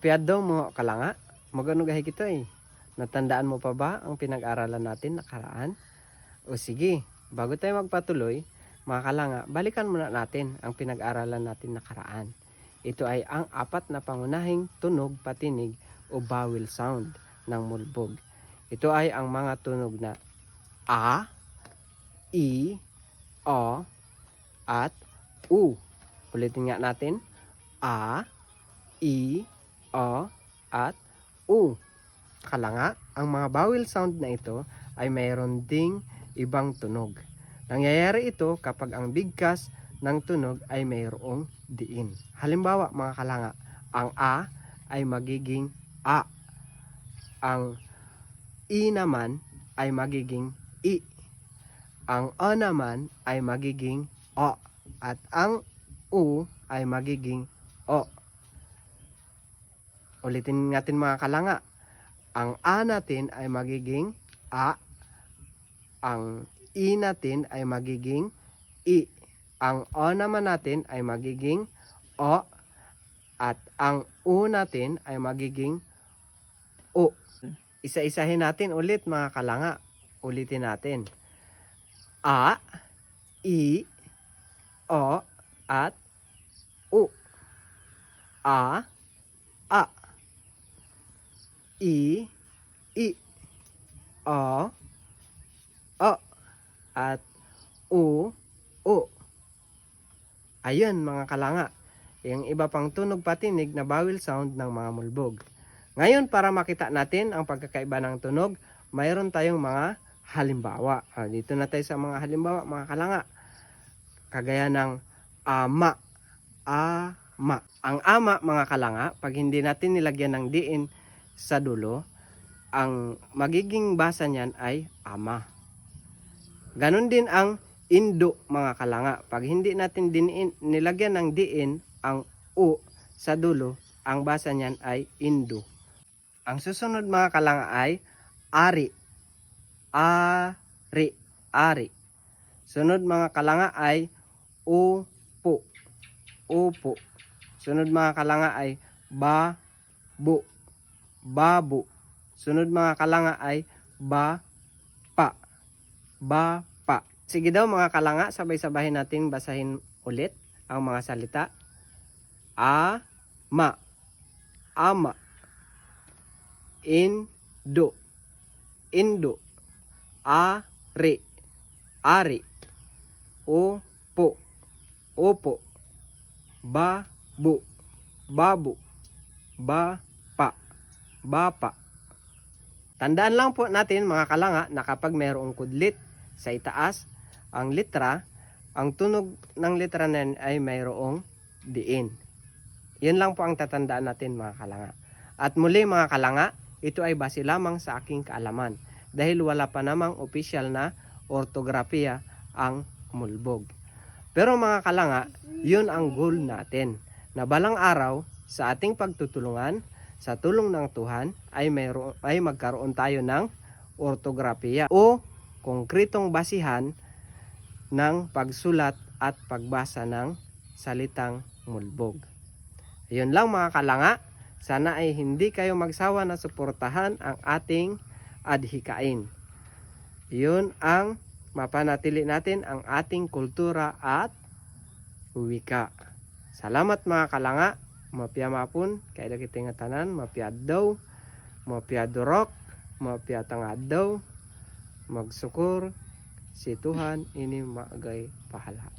Piyado mo kalanga, magano gahi kito eh. Natandaan mo pa ba ang pinag-aralan natin nakaraan? O sige, bago tayo magpatuloy, mga kalanga, balikan muna natin ang pinag-aralan natin nakaraan. Ito ay ang apat na pangunahing tunog, patinig o vowel sound ng mulbog. Ito ay ang mga tunog na A, I, O, at U. Ulitin nga natin. A, I, O, at U. Kalanga, ang mga vowel sound na ito ay mayroon ding ibang tunog. Nangyayari ito kapag ang bigkas ng tunog ay mayroong diin. Halimbawa mga kalanga, ang A ay magiging A. Ang I naman ay magiging I. Ang O naman ay magiging O. At ang U ay magiging O. Ulitin natin mga kalanga. Ang A natin ay magiging A. Ang I natin ay magiging I. Ang O naman natin ay magiging O. At ang U natin ay magiging U. Isa-isahin natin ulit mga kalanga. Ulitin natin. A, I, O, at U. A, A. I, O, O, at U, U. Ayun mga kalanga, yung iba pang tunog patinig na vowel sound ng mga mulbog. Ngayon para makita natin ang pagkakaiba ng tunog, mayroon tayong mga halimbawa. Dito na tayo sa mga halimbawa mga kalanga. Kagaya ng ama, ama. Ang ama mga kalanga, pag hindi natin nilagyan ng diin sa dulo, ang magiging basa niyan ay ama. Ganon din ang indo mga kalanga. Pag hindi natin nilagyan ng diin ang u sa dulo, ang basa niyan ay indo. Ang susunod mga kalanga ay ari. Ari, ari. Sunod mga kalanga ay upo. Upo. Sunod mga kalanga ay babu. Babu. Sunod mga kalanga ay bapa. Bapa. Sige daw mga kalanga, sabay-sabahin natin basahin ulit ang mga salita. Ama. Ama. Indo. Indo. Ari. Ari. Upo. Upo. Babu. Babu. Bapa. Bapa. Tandaan lang po natin mga kalanga na kapag mayroong kudlit sa itaas ang litra, ang tunog ng litra na yan ay mayroong diin. Yun lang po ang tatandaan natin mga kalanga. At muli mga kalanga, ito ay base lamang sa aking kaalaman dahil wala pa namang opisyal na ortografiya ang mulbog. Pero mga kalanga, yun ang goal natin na balang araw sa ating pagtutulungan sa tulong ng Tuhan ay magkaroon tayo ng ortografiya o konkretong basihan ng pagsulat at pagbasa ng salitang mulbog. Ayun lang mga kalanga, sana ay hindi kayo magsawa na suportahan ang ating adhikain. Yun ang mapanatili natin ang ating kultura at wika. Salamat mga kalanga. Mapia mapun, kaya kita nga tanan, mapia daw, mapia durok, mapia tangad daw, magsukur, si Tuhan ini maagay pahala.